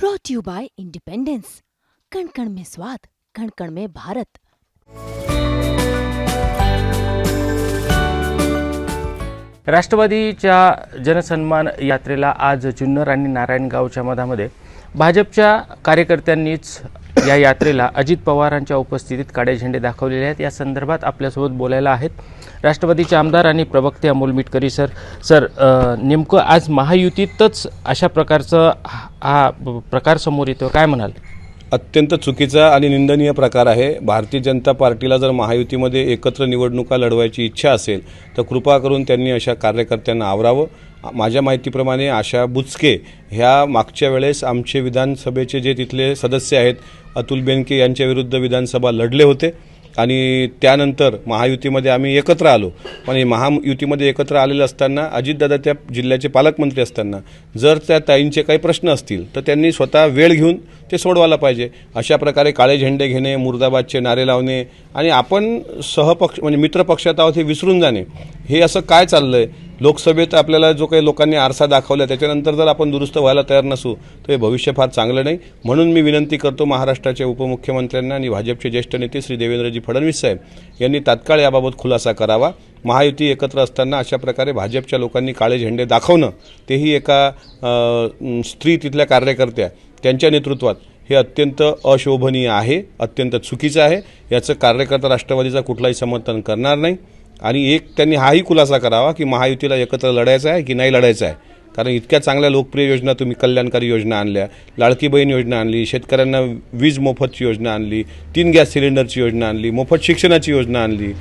Brought you bye independence. कण कण में स्वाद, कण कण में भारत। राष्ट्रवादीच्या जनसन्मान यात्रेला आज जुन्नर आणि नारायणगावच्या मधामध्ये भाजपच्या कार्यकर्त्यांनीच या यात्रेला अजित पवारांच्या उपस्थितीत काळे झेंडे दाखवलेले आहेत। या संदर्भात आपल्यासोबत बोलायला आहेत राष्ट्रवादीचे आमदार आणि प्रवक्ते अमोल मिटकरी सर, नेमकं आज महायुतीतच अशा प्रकारचा हा प्रकार समोर येतो, काय म्हणाल? अत्यंत चुकीचा आणि निंदनीय प्रकार आहे। भारतीय जनता पार्टीला जर महायुतीमध्ये एकत्र निवडणुका लढवायची इच्छा असेल तर कृपा करून त्यांनी अशा कार्यकर्त्यांना आवरावं। माझ्या माहितीप्रमाणे आशा बुचके ह्या मागच्या वेळेस आमचे विधानसभेचे जे तिथले सदस्य आहेत अतुल बेनके यांच्या विरुद्ध विधानसभा लढले होते आणि त्यानंतर महायुतीमध्ये आम्ही एकत्र आलो। पण महायुतीमध्ये एकत्र आलेले असताना अजितदादा त्या जिल्ह्याचे पालकमंत्री असताना जर त्या ताईंचे काही प्रश्न असतील तर त्यांनी स्वतः वेळ घेऊन ते सोडवायला पाहिजे। अशा प्रकारे काळे झेंडे घेणे, मुर्दाबादचे नारे लावणे आणि आपण सहपक्ष म्हणजे मित्रपक्षात आहोत हे विसरून जाणे, हे असं काय चाललंय? लोकसभेत आपल्याला जो काही लोकांनी आरसा दाखवला त्याच्यानंतर जर आपण दुरुस्त व्हायला तयार नसू तर हे भविष्य फार चांगलं नाही। म्हणून मी विनंती करतो महाराष्ट्राचे उपमुख्यमंत्र्यांना आणि भाजपचे ज्येष्ठ नेते श्री देवेंद्रजी फडणवीस साहेब यांनी तात्काळ याबाबत खुलासा करावा। महायुती एकत्र असताना अशा प्रकारे भाजपच्या लोकांनी काळे झेंडे दाखवणं, तेही एका स्त्री तिथल्या कार्यकर्त्या त्यांच्या नेतृत्वात, हे अत्यंत अशोभनीय आहे, अत्यंत चुकीचं आहे। याचं कार्यकर्ता राष्ट्रवादीचा कुठलाही समर्थन करणार नाही। आणि एक त्यांनी हाही खुलासा करावा की महायुतीला एकत्र लढायचं आहे की नाही लढायचं आहे, कारण इतक्या चांगल्या लोकप्रिय योजना तुम्ही कल्याणकारी योजना आणल्या, लाडकी बहीण योजना आणली, शेतकऱ्यांना वीज मोफतची योजना आणली, 3 गॅस सिलेंडरची योजना आणली, मोफत शिक्षणाची योजना आणली,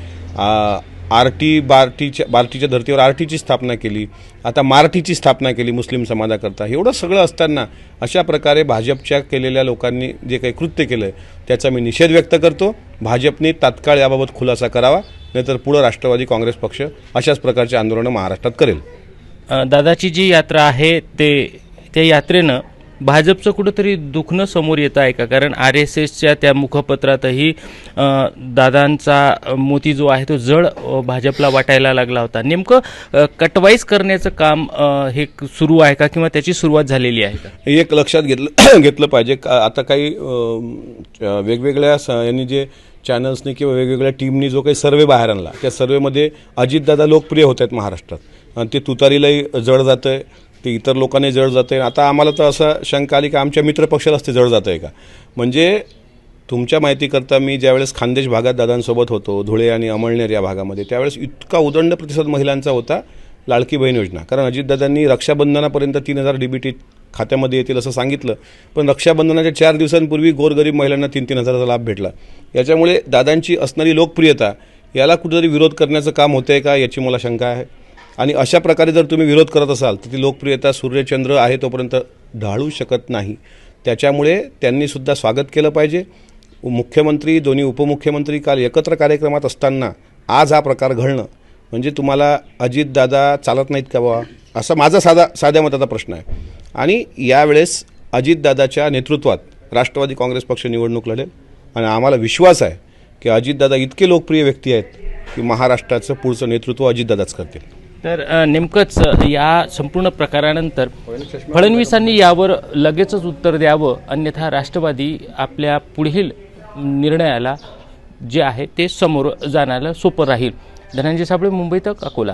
बार्टीच्या धर्तीवर आरटीची स्थापना केली, आता मारटीची स्थापना केली मुस्लिम समाजाकरता। एवढं सगळं असताना अशा प्रकारे भाजपच्या केलेल्या लोकांनी जे काही कृत्य केलं आहे त्याचा मी निषेध व्यक्त करतो। भाजपने तात्काळ याबाबत खुलासा करावा, नाहीतर पुढे राष्ट्रवादी काँग्रेस पक्ष अशाच प्रकारचे आंदोलनं महाराष्ट्रात करेल। दादाची जी यात्रा आहे त्या यात्रेनं भाजपचं कुठंतरी दुखणं समोर येतं आहे का? कारण RSSच्या त्या मुखपत्रातही दादांचा मोती जो आहे तो जड भाजपला वाटायला लागला होता। नेमकं कटवाईज करण्याचं काम हे सुरू आहे का किंवा त्याची सुरुवात झालेली आहे का? एक लक्षात घेतलं पाहिजे। आता काही वेगवेगळ्या यांनी जे चॅनल्सनी किंवा वेगवेगळ्या टीमनी जो काही सर्वे बाहेर आणला त्या सर्वेमध्ये अजितदादा लोकप्रिय होत आहेत महाराष्ट्रात आणि ते तुतारीलाही जड जातं आहे, ते इतर लोकांनी जड जातं आहे। आता आम्हाला तर असं शंका आली की आमच्या मित्रपक्षालाच ते जड जातं आहे का? म्हणजे तुमच्या माहितीकरता मी ज्यावेळेस खानदेश भागात दादांसोबत होतो, धुळे आणि अमळनेर या भागामध्ये, त्यावेळेस इतका उदंड प्रतिसाद महिलांचा होता लाडकी बहीण योजना। कारण अजितदादांनी रक्षाबंधनापर्यंत 3000 DBT खात्यामध्ये येतील असं सांगितलं, पण रक्षाबंधनाच्या 4 दिवसांपूर्वी गोरगरीब महिलांना 3-3 हजाराचा लाभ भेटला। याच्यामुळे दादांची असणारी लोकप्रियता याला कुठेतरी विरोध करण्याचं काम होतं आहे का याची मला शंका आहे। आणि अशा प्रकारे जर तुम्ही विरोध करत असाल तर ती लोकप्रियता सूर्यचंद्र आहे तोपर्यंत ढाळू शकत नाही। त्याच्यामुळे त्यांनीसुद्धा स्वागत केलं पाहिजे। मुख्यमंत्री, दोन्ही उपमुख्यमंत्री काल एकत्र कार्यक्रमात असताना आज हा प्रकार घडणं म्हणजे तुम्हाला अजितदादा चालत नाहीत का बाबा, असा माझा साध्या मताचा प्रश्न आहे। आणि यावेळेस अजितदादाच्या नेतृत्वात राष्ट्रवादी काँग्रेस पक्ष निवडणूक लढेल आणि आम्हाला विश्वास आहे की अजितदादा इतके लोकप्रिय व्यक्ती आहेत की महाराष्ट्राचं पुढचं नेतृत्व अजितदादाच करतील। तर नेमकंच या संपूर्ण प्रकारानंतर फडणवीसांनी यावर लगेचच उत्तर द्यावं, अन्यथा राष्ट्रवादी आपल्या पुढील निर्णयाला जे आहे ते समोर जाण्याला सोपं राहील। धनंजय साबळे, मुंबई तक, अकोला।